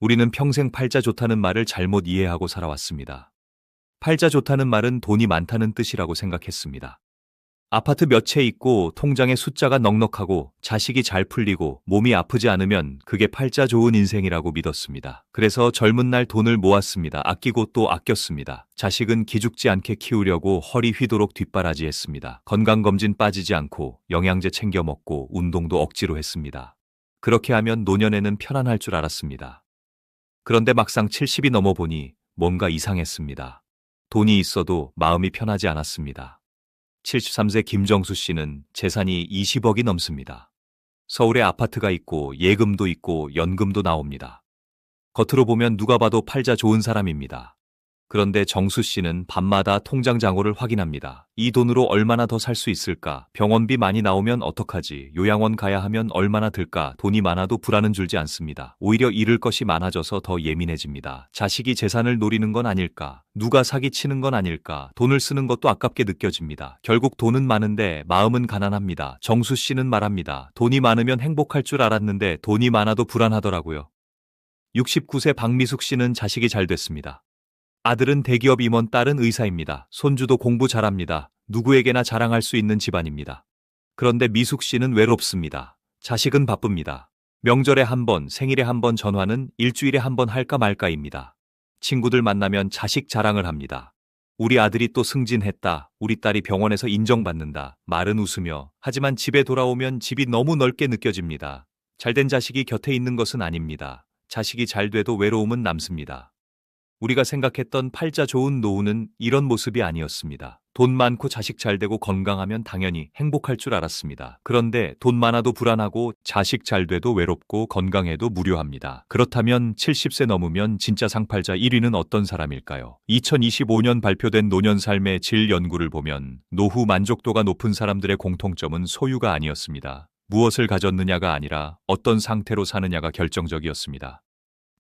우리는 평생 팔자 좋다는 말을 잘못 이해하고 살아왔습니다. 팔자 좋다는 말은 돈이 많다는 뜻이라고 생각했습니다. 아파트 몇 채 있고 통장에 숫자가 넉넉하고 자식이 잘 풀리고 몸이 아프지 않으면 그게 팔자 좋은 인생이라고 믿었습니다. 그래서 젊은 날 돈을 모았습니다. 아끼고 또 아꼈습니다. 자식은 기죽지 않게 키우려고 허리 휘도록 뒷바라지했습니다. 건강검진 빠지지 않고 영양제 챙겨 먹고 운동도 억지로 했습니다. 그렇게 하면 노년에는 편안할 줄 알았습니다. 그런데 막상 70이 넘어 보니 뭔가 이상했습니다. 돈이 있어도 마음이 편하지 않았습니다. 73세 김정수 씨는 재산이 20억이 넘습니다. 서울에 아파트가 있고 예금도 있고 연금도 나옵니다. 겉으로 보면 누가 봐도 팔자 좋은 사람입니다. 그런데 정수 씨는 밤마다 통장 잔고를 확인합니다. 이 돈으로 얼마나 더 살 수 있을까? 병원비 많이 나오면 어떡하지? 요양원 가야 하면 얼마나 들까? 돈이 많아도 불안은 줄지 않습니다. 오히려 잃을 것이 많아져서 더 예민해집니다. 자식이 재산을 노리는 건 아닐까? 누가 사기치는 건 아닐까? 돈을 쓰는 것도 아깝게 느껴집니다. 결국 돈은 많은데 마음은 가난합니다. 정수 씨는 말합니다. 돈이 많으면 행복할 줄 알았는데 돈이 많아도 불안하더라고요. 69세 박미숙 씨는 자식이 잘 됐습니다. 아들은 대기업 임원, 딸은 의사입니다. 손주도 공부 잘합니다. 누구에게나 자랑할 수 있는 집안입니다. 그런데 미숙 씨는 외롭습니다. 자식은 바쁩니다. 명절에 한 번, 생일에 한 번 전화는 일주일에 한 번 할까 말까입니다. 친구들 만나면 자식 자랑을 합니다. 우리 아들이 또 승진했다. 우리 딸이 병원에서 인정받는다. 말은 웃으며 하지만 집에 돌아오면 집이 너무 넓게 느껴집니다. 잘된 자식이 곁에 있는 것은 아닙니다. 자식이 잘 돼도 외로움은 남습니다. 우리가 생각했던 팔자 좋은 노후는 이런 모습이 아니었습니다. 돈 많고 자식 잘 되고 건강하면 당연히 행복할 줄 알았습니다. 그런데 돈 많아도 불안하고 자식 잘 돼도 외롭고 건강해도 무료합니다. 그렇다면 70세 넘으면 진짜 상팔자 1위는 어떤 사람일까요? 2025년 발표된 노년 삶의 질 연구를 보면 노후 만족도가 높은 사람들의 공통점은 소유가 아니었습니다. 무엇을 가졌느냐가 아니라 어떤 상태로 사느냐가 결정적이었습니다.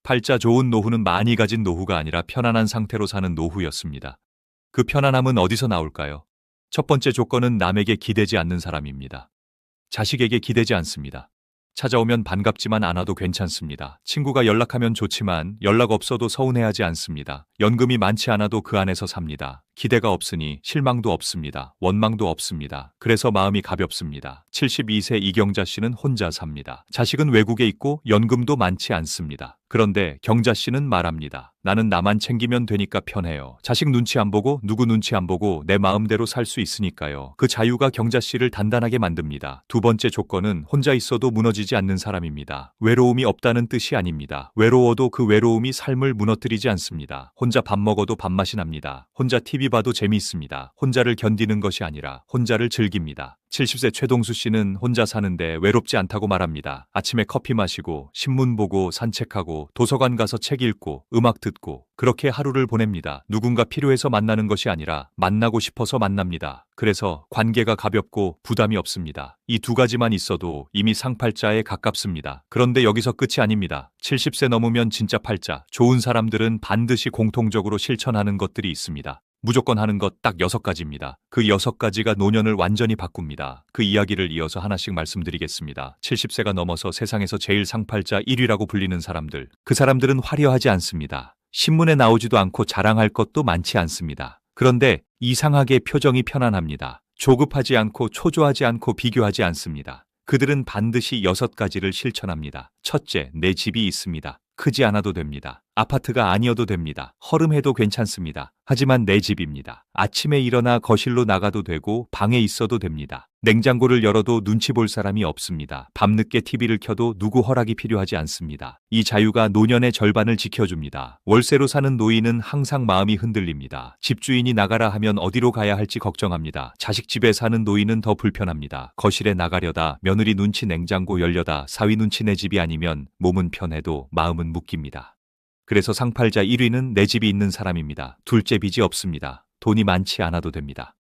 팔자 좋은 노후는 많이 가진 노후가 아니라 편안한 상태로 사는 노후였습니다. 그 편안함은 어디서 나올까요? 첫 번째 조건은 남에게 기대지 않는 사람입니다. 자식에게 기대지 않습니다. 찾아오면 반갑지만 않아도 괜찮습니다. 친구가 연락하면 좋지만 연락 없어도 서운해하지 않습니다. 연금이 많지 않아도 그 안에서 삽니다. 기대가 없으니 실망도 없습니다. 원망도 없습니다. 그래서 마음이 가볍습니다. 72세 이경자 씨는 혼자 삽니다. 자식은 외국에 있고 연금도 많지 않습니다. 그런데 경자 씨는 말합니다. 나는 나만 챙기면 되니까 편해요. 자식 눈치 안 보고 누구 눈치 안 보고 내 마음대로 살 수 있으니까요. 그 자유가 경자 씨를 단단하게 만듭니다. 두 번째 조건은 혼자 있어도 무너지지 않는 사람입니다. 외로움이 없다는 뜻이 아닙니다. 외로워도 그 외로움이 삶을 무너뜨리지 않습니다. 혼자 밥 먹어도 밥맛이 납니다. 혼자 TV 봐도 재미있습니다. 혼자를 견디는 것이 아니라 혼자를 즐깁니다. 70세 최동수 씨는 혼자 사는데 외롭지 않다고 말합니다. 아침에 커피 마시고 신문 보고 산책하고 도서관 가서 책 읽고 음악 듣고 그렇게 하루를 보냅니다. 누군가 필요해서 만나는 것이 아니라 만나고 싶어서 만납니다. 그래서 관계가 가볍고 부담이 없습니다. 이 두 가지만 있어도 이미 상팔자에 가깝습니다. 그런데 여기서 끝이 아닙니다. 70세 넘으면 진짜 팔자, 좋은 사람들은 반드시 공통적으로 실천하는 것들이 있습니다. 무조건 하는 것 딱 6가지입니다. 그 6가지가 노년을 완전히 바꿉니다. 그 이야기를 이어서 하나씩 말씀드리겠습니다. 70세가 넘어서 세상에서 제일 상팔자 1위라고 불리는 사람들. 그 사람들은 화려하지 않습니다. 신문에 나오지도 않고 자랑할 것도 많지 않습니다. 그런데 이상하게 표정이 편안합니다. 조급하지 않고 초조하지 않고 비교하지 않습니다. 그들은 반드시 6가지를 실천합니다. 첫째, 내 집이 있습니다. 크지 않아도 됩니다. 아파트가 아니어도 됩니다. 허름해도 괜찮습니다. 하지만 내 집입니다. 아침에 일어나 거실로 나가도 되고 방에 있어도 됩니다. 냉장고를 열어도 눈치 볼 사람이 없습니다. 밤늦게 TV를 켜도 누구 허락이 필요하지 않습니다. 이 자유가 노년의 절반을 지켜줍니다. 월세로 사는 노인은 항상 마음이 흔들립니다. 집주인이 나가라 하면 어디로 가야 할지 걱정합니다. 자식 집에 사는 노인은 더 불편합니다. 거실에 나가려다 며느리 눈치 냉장고 열려다 사위 눈치 내 집이 아니면 몸은 편해도 마음은 묶입니다. 그래서 상팔자 1위는 내 집이 있는 사람입니다. 둘째, 빚이 없습니다. 돈이 많지 않아도 됩니다.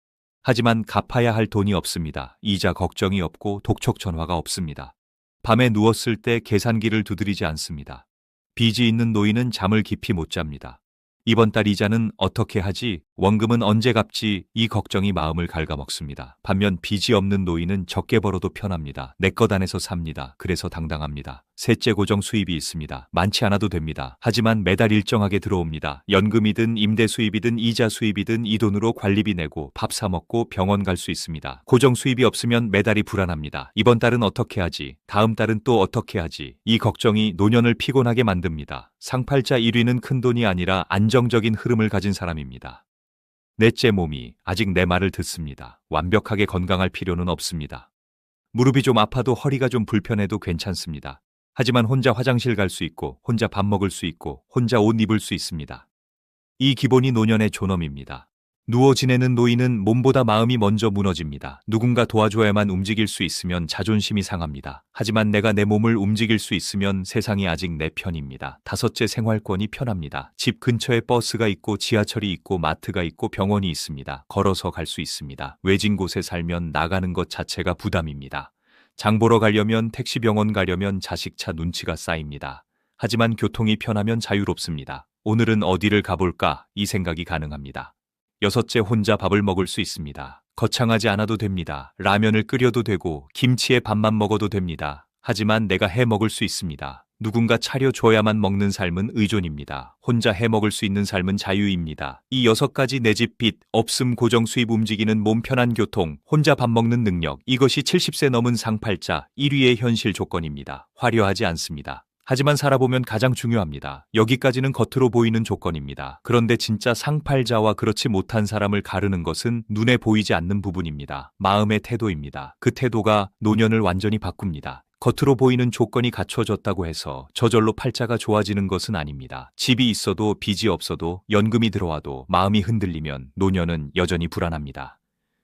하지만 갚아야 할 돈이 없습니다. 이자 걱정이 없고 독촉 전화가 없습니다. 밤에 누웠을 때 계산기를 두드리지 않습니다. 빚이 있는 노인은 잠을 깊이 못 잡니다. 이번 달 이자는 어떻게 하지? 원금은 언제 갚지? 이 걱정이 마음을 갉아먹습니다. 반면 빚이 없는 노인은 적게 벌어도 편합니다. 내 것 안에서 삽니다. 그래서 당당합니다. 셋째, 고정 수입이 있습니다. 많지 않아도 됩니다. 하지만 매달 일정하게 들어옵니다. 연금이든 임대 수입이든 이자 수입이든 이 돈으로 관리비 내고 밥 사 먹고 병원 갈 수 있습니다. 고정 수입이 없으면 매달이 불안합니다. 이번 달은 어떻게 하지? 다음 달은 또 어떻게 하지? 이 걱정이 노년을 피곤하게 만듭니다. 상팔자 1위는 큰돈이 아니라 안정적인 흐름을 가진 사람입니다. 넷째, 몸이 아직 내 말을 듣습니다. 완벽하게 건강할 필요는 없습니다. 무릎이 좀 아파도 허리가 좀 불편해도 괜찮습니다. 하지만 혼자 화장실 갈 수 있고 혼자 밥 먹을 수 있고 혼자 옷 입을 수 있습니다. 이 기본이 노년의 존엄입니다. 누워 지내는 노인은 몸보다 마음이 먼저 무너집니다. 누군가 도와줘야만 움직일 수 있으면 자존심이 상합니다. 하지만 내가 내 몸을 움직일 수 있으면 세상이 아직 내 편입니다. 다섯째, 생활권이 편합니다. 집 근처에 버스가 있고 지하철이 있고 마트가 있고 병원이 있습니다. 걸어서 갈 수 있습니다. 외진 곳에 살면 나가는 것 자체가 부담입니다. 장 보러 가려면 택시, 병원 가려면 자식 차 눈치가 쌓입니다. 하지만 교통이 편하면 자유롭습니다. 오늘은 어디를 가볼까? 이 생각이 가능합니다. 여섯째, 혼자 밥을 먹을 수 있습니다. 거창하지 않아도 됩니다. 라면을 끓여도 되고 김치에 밥만 먹어도 됩니다. 하지만 내가 해 먹을 수 있습니다. 누군가 차려줘야만 먹는 삶은 의존입니다. 혼자 해 먹을 수 있는 삶은 자유입니다. 이 6가지, 내 집, 빚, 없음, 고정 수입, 움직이는 몸, 편한 교통, 혼자 밥 먹는 능력, 이것이 70세 넘은 상팔자 1위의 현실 조건입니다. 화려하지 않습니다. 하지만 살아보면 가장 중요합니다. 여기까지는 겉으로 보이는 조건입니다. 그런데 진짜 상팔자와 그렇지 못한 사람을 가르는 것은 눈에 보이지 않는 부분입니다. 마음의 태도입니다. 그 태도가 노년을 완전히 바꿉니다. 겉으로 보이는 조건이 갖춰졌다고 해서 저절로 팔자가 좋아지는 것은 아닙니다. 집이 있어도 빚이 없어도 연금이 들어와도 마음이 흔들리면 노년은 여전히 불안합니다.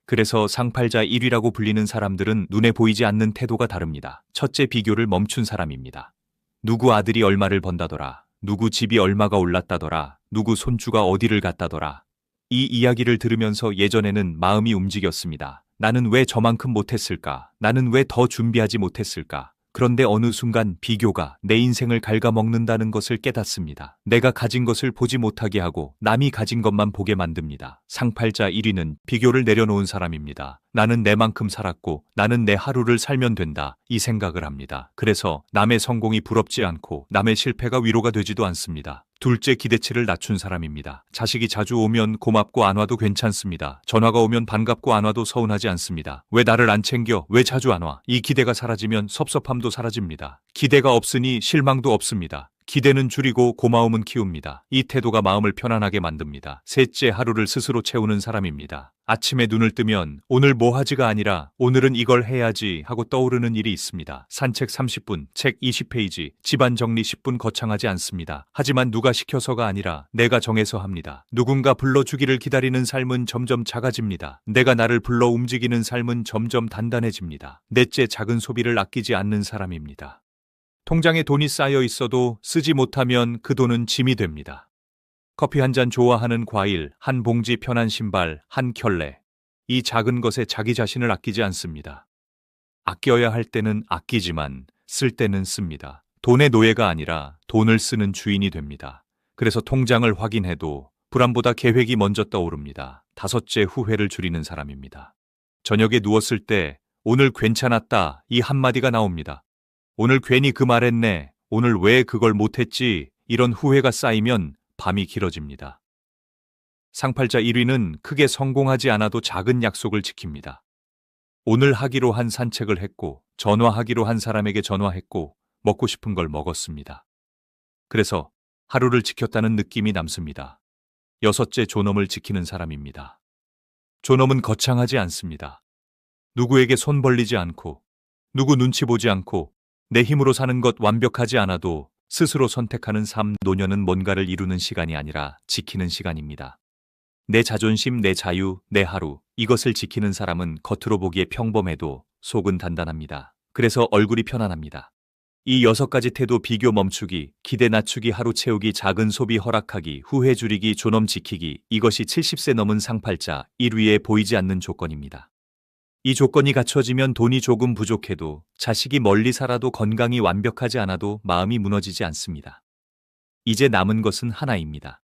그래서 상팔자 1위라고 불리는 사람들은 눈에 보이지 않는 태도가 다릅니다. 첫째, 비교를 멈춘 사람입니다. 누구 아들이 얼마를 번다더라. 누구 집이 얼마가 올랐다더라. 누구 손주가 어디를 갔다더라. 이 이야기를 들으면서 예전에는 마음이 움직였습니다. 나는 왜 저만큼 못했을까? 나는 왜 더 준비하지 못했을까? 그런데 어느 순간 비교가 내 인생을 갉아먹는다는 것을 깨닫습니다. 내가 가진 것을 보지 못하게 하고 남이 가진 것만 보게 만듭니다. 상팔자 1위는 비교를 내려놓은 사람입니다. 나는 내만큼 살았고 나는 내 하루를 살면 된다. 이 생각을 합니다. 그래서 남의 성공이 부럽지 않고 남의 실패가 위로가 되지도 않습니다. 둘째, 기대치를 낮춘 사람입니다. 자식이 자주 오면 고맙고 안 와도 괜찮습니다. 전화가 오면 반갑고 안 와도 서운하지 않습니다. 왜 나를 안 챙겨? 왜 자주 안 와? 이 기대가 사라지면 섭섭함도 사라집니다. 기대가 없으니 실망도 없습니다. 기대는 줄이고 고마움은 키웁니다. 이 태도가 마음을 편안하게 만듭니다. 셋째, 하루를 스스로 채우는 사람입니다. 아침에 눈을 뜨면 오늘 뭐 하지가 아니라 오늘은 이걸 해야지 하고 떠오르는 일이 있습니다. 산책 30분, 책 20페이지, 집안 정리 10분, 거창하지 않습니다. 하지만 누가 시켜서가 아니라 내가 정해서 합니다. 누군가 불러주기를 기다리는 삶은 점점 작아집니다. 내가 나를 불러 움직이는 삶은 점점 단단해집니다. 넷째, 작은 소비를 아끼지 않는 사람입니다. 통장에 돈이 쌓여 있어도 쓰지 못하면 그 돈은 짐이 됩니다. 커피 한 잔, 좋아하는 과일, 한 봉지, 편한 신발, 한 켤레. 이 작은 것에 자기 자신을 아끼지 않습니다. 아껴야 할 때는 아끼지만 쓸 때는 씁니다. 돈의 노예가 아니라 돈을 쓰는 주인이 됩니다. 그래서 통장을 확인해도 불안보다 계획이 먼저 떠오릅니다. 다섯째, 후회를 줄이는 사람입니다. 저녁에 누웠을 때 오늘 괜찮았다 이 한마디가 나옵니다. 오늘 괜히 그 말했네. 오늘 왜 그걸 못했지? 이런 후회가 쌓이면 밤이 길어집니다. 상팔자 1위는 크게 성공하지 않아도 작은 약속을 지킵니다. 오늘 하기로 한 산책을 했고, 전화하기로 한 사람에게 전화했고, 먹고 싶은 걸 먹었습니다. 그래서 하루를 지켰다는 느낌이 남습니다. 여섯째, 존엄을 지키는 사람입니다. 존엄은 거창하지 않습니다. 누구에게 손 벌리지 않고, 누구 눈치 보지 않고, 내 힘으로 사는 것, 완벽하지 않아도 스스로 선택하는 삶. 노년은 뭔가를 이루는 시간이 아니라 지키는 시간입니다. 내 자존심, 내 자유, 내 하루, 이것을 지키는 사람은 겉으로 보기에 평범해도 속은 단단합니다. 그래서 얼굴이 편안합니다. 이 6가지 태도, 비교 멈추기, 기대 낮추기, 하루 채우기, 작은 소비 허락하기, 후회 줄이기, 존엄 지키기, 이것이 70세 넘은 상팔자 1위에 보이지 않는 조건입니다. 이 조건이 갖춰지면 돈이 조금 부족해도, 자식이 멀리 살아도, 건강이 완벽하지 않아도 마음이 무너지지 않습니다. 이제 남은 것은 하나입니다.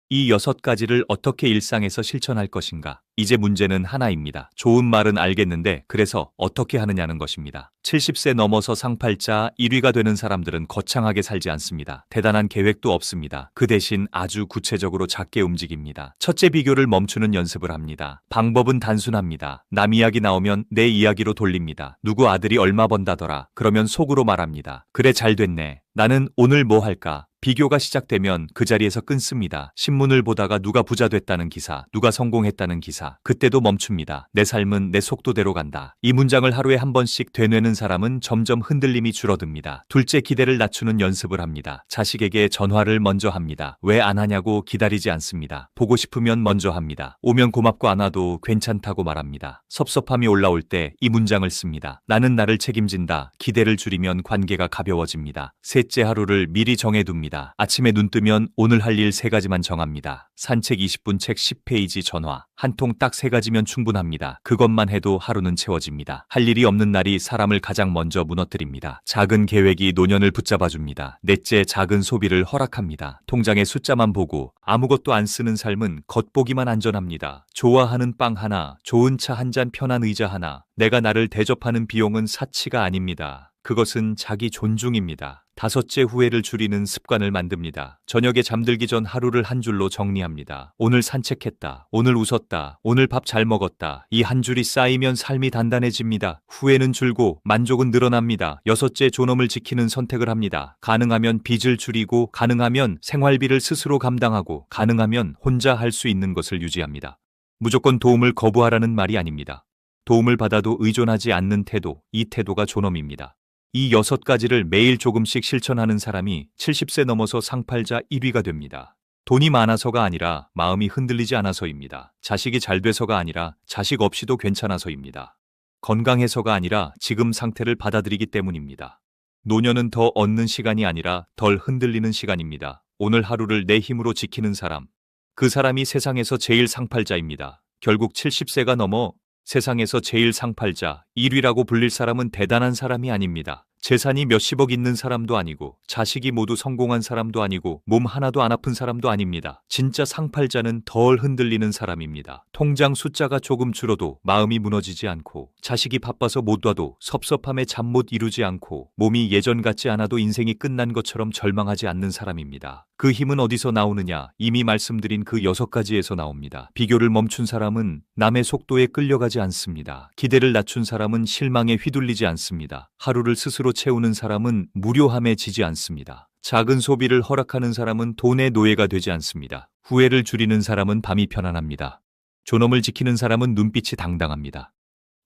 이 6가지를 어떻게 일상에서 실천할 것인가? 이제 문제는 하나입니다. 좋은 말은 알겠는데 그래서 어떻게 하느냐는 것입니다. 70세 넘어서 상팔자 1위가 되는 사람들은 거창하게 살지 않습니다. 대단한 계획도 없습니다. 그 대신 아주 구체적으로 작게 움직입니다. 첫째, 비교를 멈추는 연습을 합니다. 방법은 단순합니다. 남 이야기 나오면 내 이야기로 돌립니다. 누구 아들이 얼마 번다더라. 그러면 속으로 말합니다. 그래, 잘 됐네. 나는 오늘 뭐 할까? 비교가 시작되면 그 자리에서 끊습니다. 신문을 보다가 누가 부자 됐다는 기사, 누가 성공했다는 기사, 그때도 멈춥니다. 내 삶은 내 속도대로 간다. 이 문장을 하루에 한 번씩 되뇌는 사람은 점점 흔들림이 줄어듭니다. 둘째, 기대를 낮추는 연습을 합니다. 자식에게 전화를 먼저 합니다. 왜 안 하냐고 기다리지 않습니다. 보고 싶으면 먼저 합니다. 오면 고맙고 안 와도 괜찮다고 말합니다. 섭섭함이 올라올 때 이 문장을 씁니다. 나는 나를 책임진다. 기대를 줄이면 관계가 가벼워집니다. 셋째, 하루를 미리 정해둡니다. 아침에 눈 뜨면 오늘 할 일 3가지만 정합니다. 산책 20분, 책 10페이지, 전화. 한 통 딱 3가지면 충분합니다. 그것만 해도 하루는 채워집니다. 할 일이 없는 날이 사람을 가장 먼저 무너뜨립니다. 작은 계획이 노년을 붙잡아줍니다. 넷째, 작은 소비를 허락합니다. 통장의 숫자만 보고 아무것도 안 쓰는 삶은 겉보기만 안전합니다. 좋아하는 빵 하나, 좋은 차 한 잔, 편한 의자 하나. 내가 나를 대접하는 비용은 사치가 아닙니다. 그것은 자기 존중입니다. 다섯째, 후회를 줄이는 습관을 만듭니다. 저녁에 잠들기 전 하루를 한 줄로 정리합니다. 오늘 산책했다. 오늘 웃었다. 오늘 밥 잘 먹었다. 이 한 줄이 쌓이면 삶이 단단해집니다. 후회는 줄고 만족은 늘어납니다. 여섯째, 존엄을 지키는 선택을 합니다. 가능하면 빚을 줄이고, 가능하면 생활비를 스스로 감당하고, 가능하면 혼자 할 수 있는 것을 유지합니다. 무조건 도움을 거부하라는 말이 아닙니다. 도움을 받아도 의존하지 않는 태도, 이 태도가 존엄입니다. 이 6가지를 매일 조금씩 실천하는 사람이 70세 넘어서 상팔자 1위가 됩니다. 돈이 많아서가 아니라 마음이 흔들리지 않아서입니다. 자식이 잘 돼서가 아니라 자식 없이도 괜찮아서입니다. 건강해서가 아니라 지금 상태를 받아들이기 때문입니다. 노년은 더 얻는 시간이 아니라 덜 흔들리는 시간입니다. 오늘 하루를 내 힘으로 지키는 사람, 그 사람이 세상에서 제일 상팔자입니다. 결국 70세가 넘어 세상에서 제일 상팔자 1위라고 불릴 사람은 대단한 사람이 아닙니다. 재산이 몇십억 있는 사람도 아니고, 자식이 모두 성공한 사람도 아니고, 몸 하나도 안 아픈 사람도 아닙니다. 진짜 상팔자는 덜 흔들리는 사람입니다. 통장 숫자가 조금 줄어도 마음이 무너지지 않고, 자식이 바빠서 못 와도 섭섭함에 잠 못 이루지 않고, 몸이 예전 같지 않아도 인생이 끝난 것처럼 절망하지 않는 사람입니다. 그 힘은 어디서 나오느냐? 이미 말씀드린 그 6가지에서 나옵니다. 비교를 멈춘 사람은 남의 속도에 끌려가지 않습니다. 기대를 낮춘 사람은 실망에 휘둘리지 않습니다. 하루를 스스로 채우는 사람은 무료함에 지지 않습니다. 작은 소비를 허락하는 사람은 돈의 노예가 되지 않습니다. 후회를 줄이는 사람은 밤이 편안합니다. 존엄을 지키는 사람은 눈빛이 당당합니다.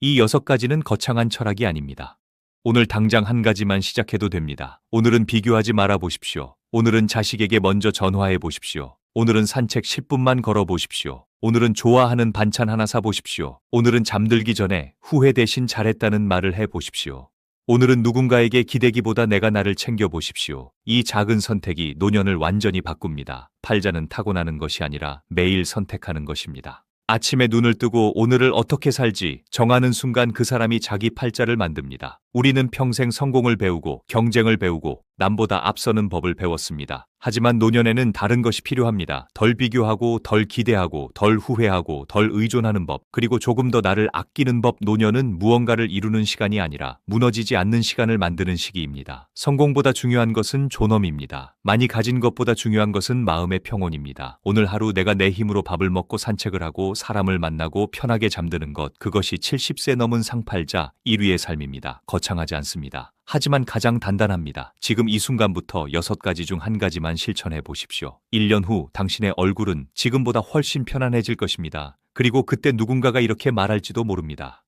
이 6가지는 거창한 철학이 아닙니다. 오늘 당장 한 가지만 시작해도 됩니다. 오늘은 비교하지 말아 보십시오. 오늘은 자식에게 먼저 전화해 보십시오. 오늘은 산책 10분만 걸어 보십시오. 오늘은 좋아하는 반찬 하나 사 보십시오. 오늘은 잠들기 전에 후회 대신 잘했다는 말을 해 보십시오. 오늘은 누군가에게 기대기보다 내가 나를 챙겨 보십시오. 이 작은 선택이 노년을 완전히 바꿉니다. 팔자는 타고나는 것이 아니라 매일 선택하는 것입니다. 아침에 눈을 뜨고 오늘을 어떻게 살지 정하는 순간 그 사람이 자기 팔자를 만듭니다. 우리는 평생 성공을 배우고 경쟁을 배우고 남보다 앞서는 법을 배웠습니다. 하지만 노년에는 다른 것이 필요합니다. 덜 비교하고, 덜 기대하고, 덜 후회하고, 덜 의존하는 법, 그리고 조금 더 나를 아끼는 법. 노년은 무언가를 이루는 시간이 아니라 무너지지 않는 시간을 만드는 시기입니다. 성공보다 중요한 것은 존엄입니다. 많이 가진 것보다 중요한 것은 마음의 평온입니다. 오늘 하루 내가 내 힘으로 밥을 먹고 산책을 하고 사람을 만나고 편하게 잠드는 것, 그것이 70세 넘은 상팔자 1위의 삶입니다. 거창하지 않습니다. 하지만 가장 단단합니다. 지금 이 순간부터 6가지 중 한 가지만 실천해 보십시오. 1년 후 당신의 얼굴은 지금보다 훨씬 편안해질 것입니다. 그리고 그때 누군가가 이렇게 말할지도 모릅니다.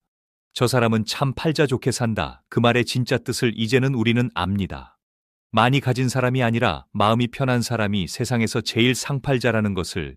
저 사람은 참 팔자 좋게 산다. 그 말의 진짜 뜻을 이제는 우리는 압니다. 많이 가진 사람이 아니라 마음이 편한 사람이 세상에서 제일 상팔자라는 것을